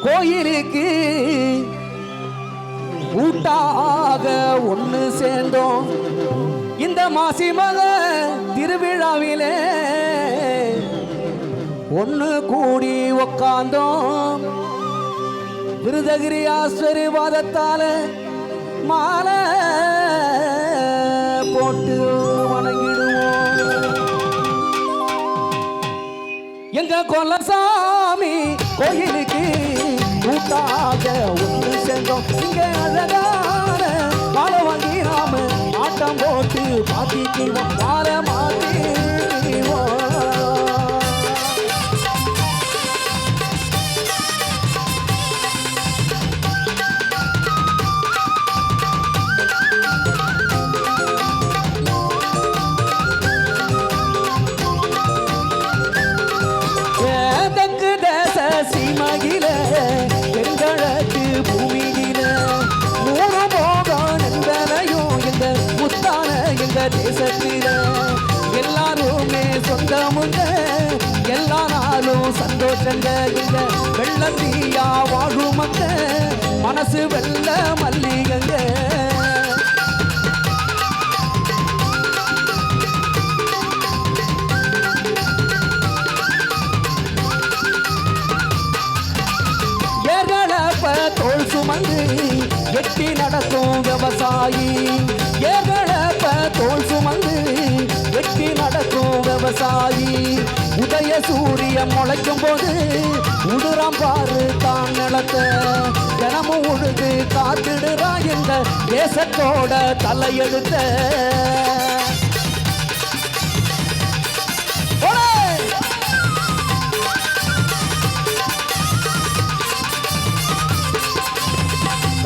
கோயிலுக்கு கூட்டாக ஒன்று சேர்ந்தோம். இந்த மாசி மக திருவிழாவிலே ஒன்று கூடி உக்காந்தோம். விருதகிரி ஆசீர்வாதத்தால மாலை போட்டு வணங்கிடுவோம். எங்க கொல்லசாமி கோயிலுக்கு கூட்டாக ஒன்று சேர்ந்தோம். இங்க அழகான மாலை வாங்கி நாம ஆட்டம் போட்டு மாத்திக்குவோம். மாலை மாத்திக்குவோம். சீமகில எங்களுக்கு பூமியில நூறு போகம் நந்தனையும் எங்க முத்தான எங்க தேசத்தில எல்லாருமே சொந்தமுங்க. எல்லா நாளும் சந்தோஷங்க. எங்க வெள்ளத்தீயா வாழும் மக்க மனசு வெள்ள மல்லிகங்க. தோல் சுமந்து எட்டி நடக்கும் விவசாயி. ஏகழப்ப தோல் சுமந்து எட்டி நடக்கும் விவசாயி. உதய சூரியன் முளைக்கும் போது உடுறாம் பாரு தான் நிலத்தை. தினமும் உழுது காத்திடுறா இந்த தேசத்தோட தலையெழுத்த.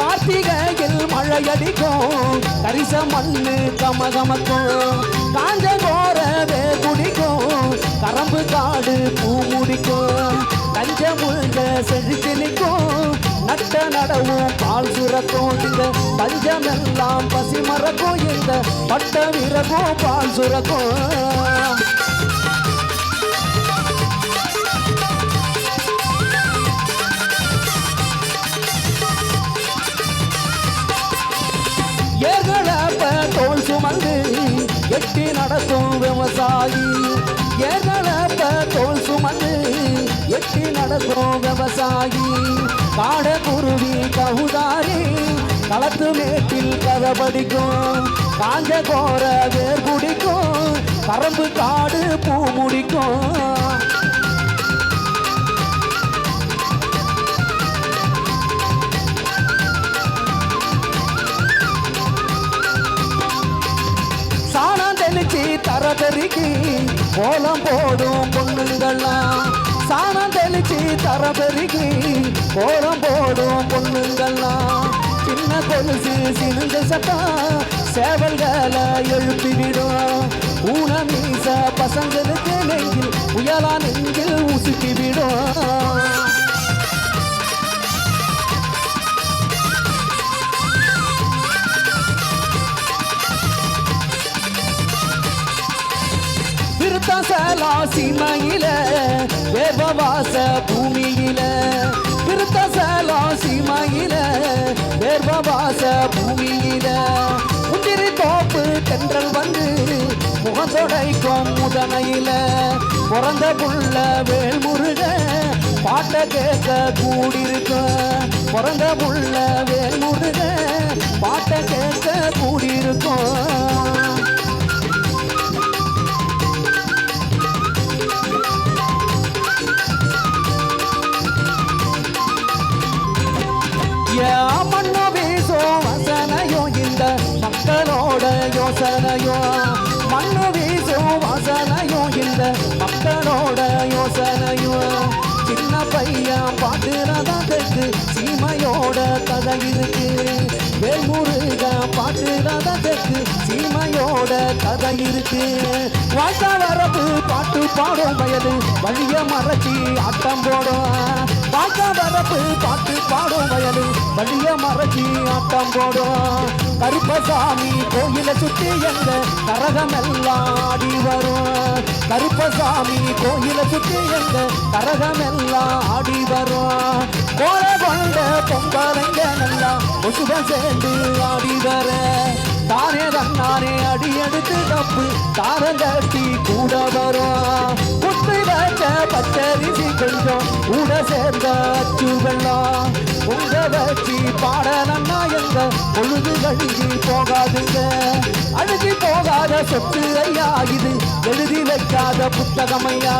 கார்த்திகையில் மழையடிக்கும். கரிச மண்ணு கமகமக்கும். காஞ்ச கோர குடிக்கும். கரம்பு காடு பூ முடிக்கும். கஞ்ச முழுங்க செழித்து நிற்கும். நட்ட நடவும் பால் சுரக்கும். இந்த பஞ்சமெல்லாம் பசி மறக்கும். இந்த பட்ட விறகும் பால் சுரக்கும். ஏகழப்ப தோல் சுமந்து எட்டி நடக்கும் விவசாயி. ஏகழப்ப தோல் சுமந்து எட்டி நடக்கும் விவசாயி. காட குருவி கவுதாரி களத்து மேட்டில் கதை படிக்கும். காஞ்ச கோர வேர் குடிக்கும். கரம்பு காடு பூ முடிக்கும். தரபெருக்கி கோலம் போடும் பொண்ணுங்கள்லாம். சாணம் தெளிச்சு தரபெருக்கி கோலம் போடும் பொண்ணுங்கள்லாம். சின்ன கொலுசு சினுங்க சட்டம் சேவல்களை எழுப்பிவிடும். ஊன மீச பசங்களுக்கு நெஞ்சில் புயலா நெஞ்சில் உசுக்கிவிடும். சீமையில வேர்வவாச பூமியில. திருத்தசலா சீமையில வேர்வவாச பூமியில. முந்திரி தோப்பு தென்றல் வந்து முகத்தொடைக்கும் முதனையில. பிறந்த புள்ள வேல்முருக பாட்ட கேட்க கூடியிருக்கும். பிறந்த புள்ள வேல்முருக பாட்ட கேட்க கூடியிருக்கும். மண்ணு வீசோ வசனையோ இந்த மக்களோட யோசனையோ. மண்ணு வீசோ வசனையோ இந்த மக்களோட யோசனையோ. சின்ன பையன் பாட்டுறதற்கு சீமையோட கதை இருக்கு. வேல்முருக பாட்டுறதற்கு சீமையோட கதை இருக்கு. வாழ்க்கை வரப்பு பாட்டு பாடும் வயது வழிய மறைச்சி ஆட்டம் போடும். வாழ்க்கை வரப்பு பாட்டு பாடும் வயது வழிய மறைச்சி ஆட்டம் போடும். கருப்பசாமி கோயில சுற்றி எங்க கரகமெல்லாம் ஆடி வரும். கருப்பசாமி கோயில சுற்றி எங்க கரகமெல்லாம் ஆடி வரும். போல கொண்ட பொங்கலங்க நல்லா ஒசுக சேர்ந்து ஆடி வர தானே தன்னானே அடி எடுத்து தப்பு தாரங்கட்டி கூட வரும் குத்து வச்ச பச்சரிசி கொஞ்சம் கூட சேர்ந்த அச்சு வெள்ளம் உங்க வச்சு பாடலன்னா எங்க பொழுது கழுகி போகாதுங்க அழுகி போகாத சொத்து ஐயா இது எழுதி வைக்காத புத்தகம் ஐயா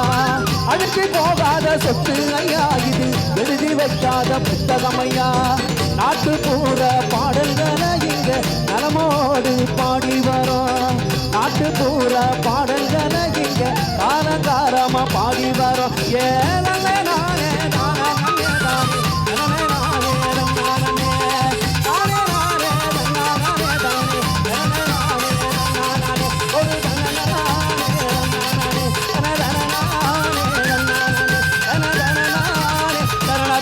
அழுகி போகாத சொத்து ஐயா இது எழுதி வைக்காத புத்தகம் ஐயா நாட்டு பூர பாடல்களை இங்க நலமோடு பாடி வரோம் நாட்டு பூர பாடல்களை இங்க காலங்காரமா பாடி வரோம் ஏனே நானே நானே நானே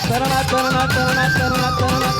Tarana, tarana, tarana, tarana, tarana.